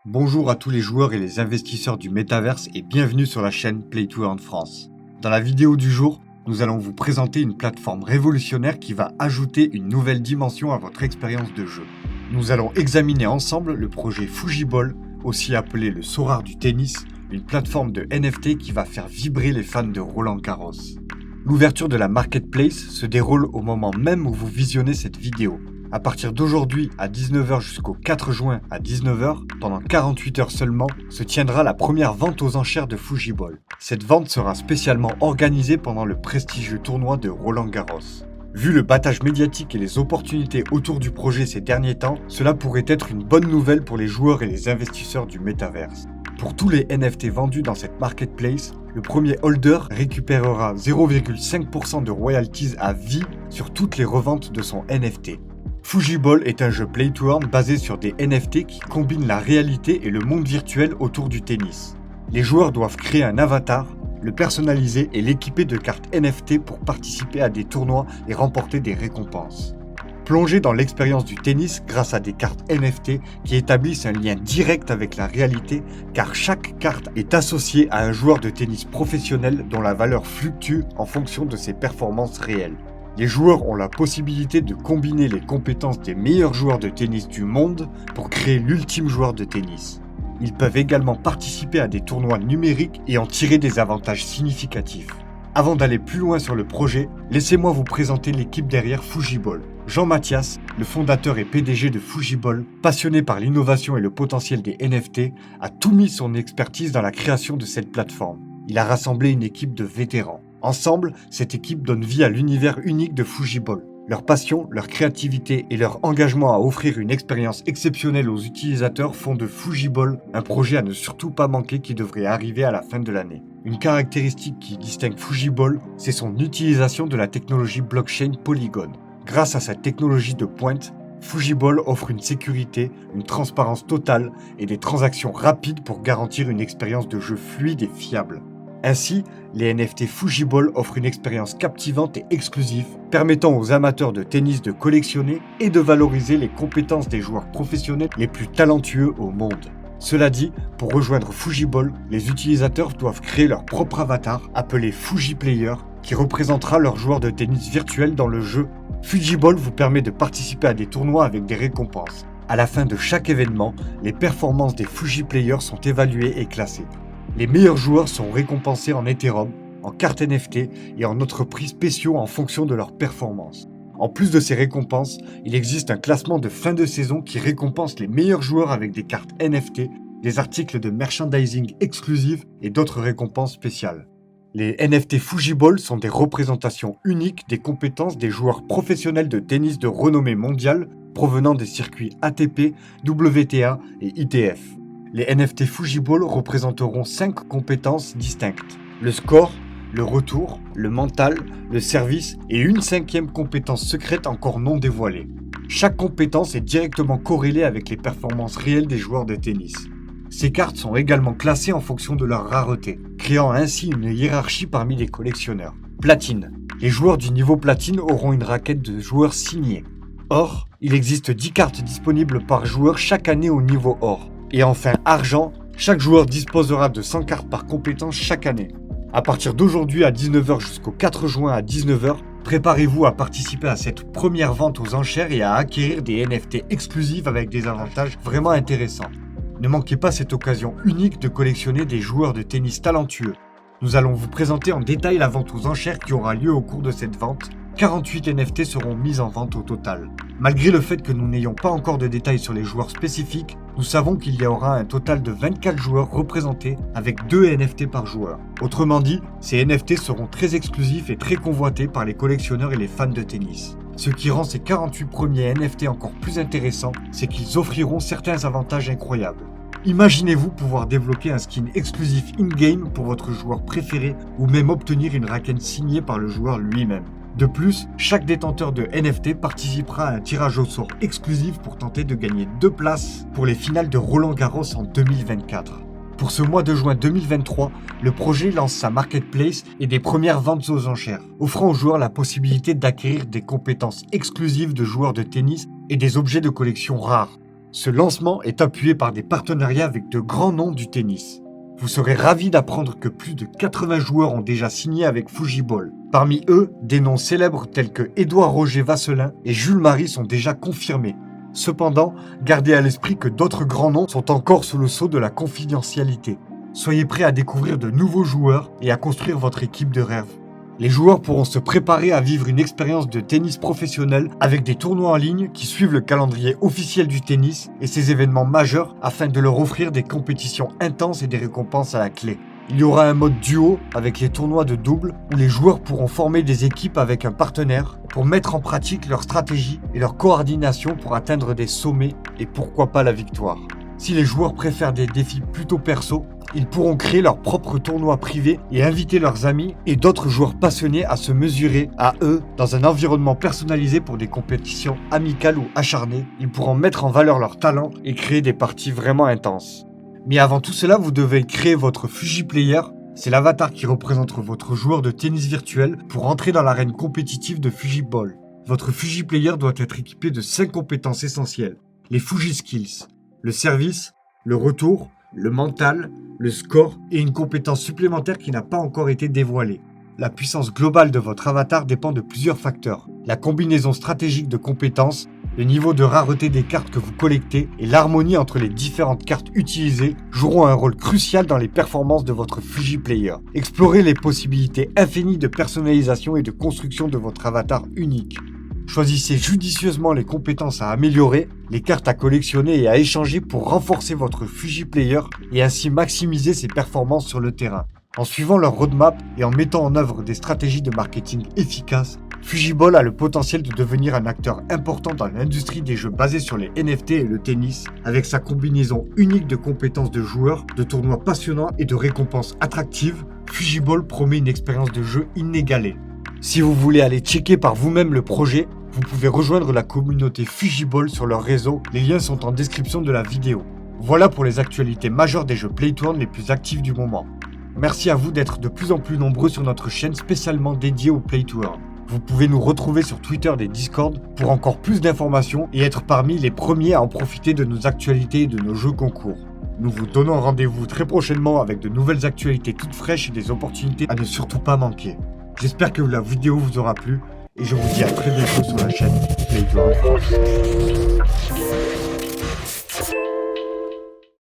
Bonjour à tous les joueurs et les investisseurs du métaverse et bienvenue sur la chaîne Play to Earn France. Dans la vidéo du jour, nous allons vous présenter une plateforme révolutionnaire qui va ajouter une nouvelle dimension à votre expérience de jeu. Nous allons examiner ensemble le projet Fujiball, aussi appelé le Sorare du tennis, une plateforme de NFT qui va faire vibrer les fans de Roland-Garros. L'ouverture de la marketplace se déroule au moment même où vous visionnez cette vidéo. À partir d'aujourd'hui à 19h jusqu'au 4 juin à 19h, pendant 48 heures seulement, se tiendra la première vente aux enchères de Fujiball. Cette vente sera spécialement organisée pendant le prestigieux tournoi de Roland-Garros. Vu le battage médiatique et les opportunités autour du projet ces derniers temps, cela pourrait être une bonne nouvelle pour les joueurs et les investisseurs du métaverse. Pour tous les NFT vendus dans cette marketplace, le premier holder récupérera 0,5% de royalties à vie sur toutes les reventes de son NFT. Fujiball est un jeu Play to Earn basé sur des NFT qui combinent la réalité et le monde virtuel autour du tennis. Les joueurs doivent créer un avatar, le personnaliser et l'équiper de cartes NFT pour participer à des tournois et remporter des récompenses. Plongez dans l'expérience du tennis grâce à des cartes NFT qui établissent un lien direct avec la réalité car chaque carte est associée à un joueur de tennis professionnel dont la valeur fluctue en fonction de ses performances réelles. Les joueurs ont la possibilité de combiner les compétences des meilleurs joueurs de tennis du monde pour créer l'ultime joueur de tennis. Ils peuvent également participer à des tournois numériques et en tirer des avantages significatifs. Avant d'aller plus loin sur le projet, laissez-moi vous présenter l'équipe derrière Fujiball. Jean-Mathias, le fondateur et PDG de Fujiball, passionné par l'innovation et le potentiel des NFT, a tout mis son expertise dans la création de cette plateforme. Il a rassemblé une équipe de vétérans. Ensemble, cette équipe donne vie à l'univers unique de Fujiball. Leur passion, leur créativité et leur engagement à offrir une expérience exceptionnelle aux utilisateurs font de Fujiball un projet à ne surtout pas manquer qui devrait arriver à la fin de l'année. Une caractéristique qui distingue Fujiball, c'est son utilisation de la technologie blockchain Polygon. Grâce à cette technologie de pointe, Fujiball offre une sécurité, une transparence totale et des transactions rapides pour garantir une expérience de jeu fluide et fiable. Ainsi, les NFT Fujiball offrent une expérience captivante et exclusive, permettant aux amateurs de tennis de collectionner et de valoriser les compétences des joueurs professionnels les plus talentueux au monde. Cela dit, pour rejoindre Fujiball, les utilisateurs doivent créer leur propre avatar, appelé FujiPlayer, qui représentera leur joueur de tennis virtuel dans le jeu. Fujiball vous permet de participer à des tournois avec des récompenses. À la fin de chaque événement, les performances des FujiPlayers sont évaluées et classées. Les meilleurs joueurs sont récompensés en Ethereum, en cartes NFT et en autres prix spéciaux en fonction de leur performance. En plus de ces récompenses, il existe un classement de fin de saison qui récompense les meilleurs joueurs avec des cartes NFT, des articles de merchandising exclusifs et d'autres récompenses spéciales. Les NFT Fujiball sont des représentations uniques des compétences des joueurs professionnels de tennis de renommée mondiale provenant des circuits ATP, WTA et ITF. Les NFT Fujiball représenteront 5 compétences distinctes. Le score, le retour, le mental, le service et une 5e compétence secrète encore non dévoilée. Chaque compétence est directement corrélée avec les performances réelles des joueurs de tennis. Ces cartes sont également classées en fonction de leur rareté, créant ainsi une hiérarchie parmi les collectionneurs. Platine. Les joueurs du niveau platine auront une raquette de joueurs signée. Or, il existe 10 cartes disponibles par joueur chaque année au niveau or. Et enfin, argent, chaque joueur disposera de 100 cartes par compétence chaque année. À partir d'aujourd'hui à 19h jusqu'au 4 juin à 19h, préparez-vous à participer à cette première vente aux enchères et à acquérir des NFT exclusifs avec des avantages vraiment intéressants. Ne manquez pas cette occasion unique de collectionner des joueurs de tennis talentueux. Nous allons vous présenter en détail la vente aux enchères qui aura lieu au cours de cette vente. 48 NFT seront mis en vente au total. Malgré le fait que nous n'ayons pas encore de détails sur les joueurs spécifiques, nous savons qu'il y aura un total de 24 joueurs représentés avec 2 NFT par joueur. Autrement dit, ces NFT seront très exclusifs et très convoités par les collectionneurs et les fans de tennis. Ce qui rend ces 48 premiers NFT encore plus intéressants, c'est qu'ils offriront certains avantages incroyables. Imaginez-vous pouvoir débloquer un skin exclusif in-game pour votre joueur préféré ou même obtenir une raquette signée par le joueur lui-même. De plus, chaque détenteur de NFT participera à un tirage au sort exclusif pour tenter de gagner 2 places pour les finales de Roland-Garros en 2024. Pour ce mois de juin 2023, le projet lance sa marketplace et des premières ventes aux enchères, offrant aux joueurs la possibilité d'acquérir des compétences exclusives de joueurs de tennis et des objets de collection rares. Ce lancement est appuyé par des partenariats avec de grands noms du tennis. Vous serez ravis d'apprendre que plus de 80 joueurs ont déjà signé avec Fujiball. Parmi eux, des noms célèbres tels que Édouard Roger Vasselin et Jules Marie sont déjà confirmés. Cependant, gardez à l'esprit que d'autres grands noms sont encore sous le sceau de la confidentialité. Soyez prêts à découvrir de nouveaux joueurs et à construire votre équipe de rêve. Les joueurs pourront se préparer à vivre une expérience de tennis professionnel avec des tournois en ligne qui suivent le calendrier officiel du tennis et ses événements majeurs afin de leur offrir des compétitions intenses et des récompenses à la clé. Il y aura un mode duo avec les tournois de double où les joueurs pourront former des équipes avec un partenaire pour mettre en pratique leur stratégie et leur coordination pour atteindre des sommets et pourquoi pas la victoire. Si les joueurs préfèrent des défis plutôt perso, ils pourront créer leur propre tournoi privé et inviter leurs amis et d'autres joueurs passionnés à se mesurer à eux dans un environnement personnalisé pour des compétitions amicales ou acharnées. Ils pourront mettre en valeur leurs talents et créer des parties vraiment intenses. Mais avant tout cela, vous devez créer votre FujiPlayer. C'est l'avatar qui représente votre joueur de tennis virtuel pour entrer dans l'arène compétitive de Fujiball. Votre FujiPlayer doit être équipé de 5 compétences essentielles. Les FujiSkills, le service, le retour, le mental, le score et une compétence supplémentaire qui n'a pas encore été dévoilée. La puissance globale de votre avatar dépend de plusieurs facteurs. La combinaison stratégique de compétences, le niveau de rareté des cartes que vous collectez et l'harmonie entre les différentes cartes utilisées joueront un rôle crucial dans les performances de votre FujiPlayer. Explorez les possibilités infinies de personnalisation et de construction de votre avatar unique. Choisissez judicieusement les compétences à améliorer, les cartes à collectionner et à échanger pour renforcer votre FujiPlayer et ainsi maximiser ses performances sur le terrain. En suivant leur roadmap et en mettant en œuvre des stratégies de marketing efficaces, Fujiball a le potentiel de devenir un acteur important dans l'industrie des jeux basés sur les NFT et le tennis, avec sa combinaison unique de compétences de joueurs, de tournois passionnants et de récompenses attractives. Fujiball promet une expérience de jeu inégalée. Si vous voulez aller checker par vous-même le projet, vous pouvez rejoindre la communauté Fujiball sur leur réseau, les liens sont en description de la vidéo. Voilà pour les actualités majeures des jeux Play2Earn les plus actifs du moment. Merci à vous d'être de plus en plus nombreux sur notre chaîne spécialement dédiée au Play2Earn. Vous pouvez nous retrouver sur Twitter et Discord pour encore plus d'informations et être parmi les premiers à en profiter de nos actualités et de nos jeux concours. Nous vous donnons rendez-vous très prochainement avec de nouvelles actualités toutes fraîches et des opportunités à ne surtout pas manquer. J'espère que la vidéo vous aura plu et je vous dis à très bientôt sur la chaîne Play2Earn France.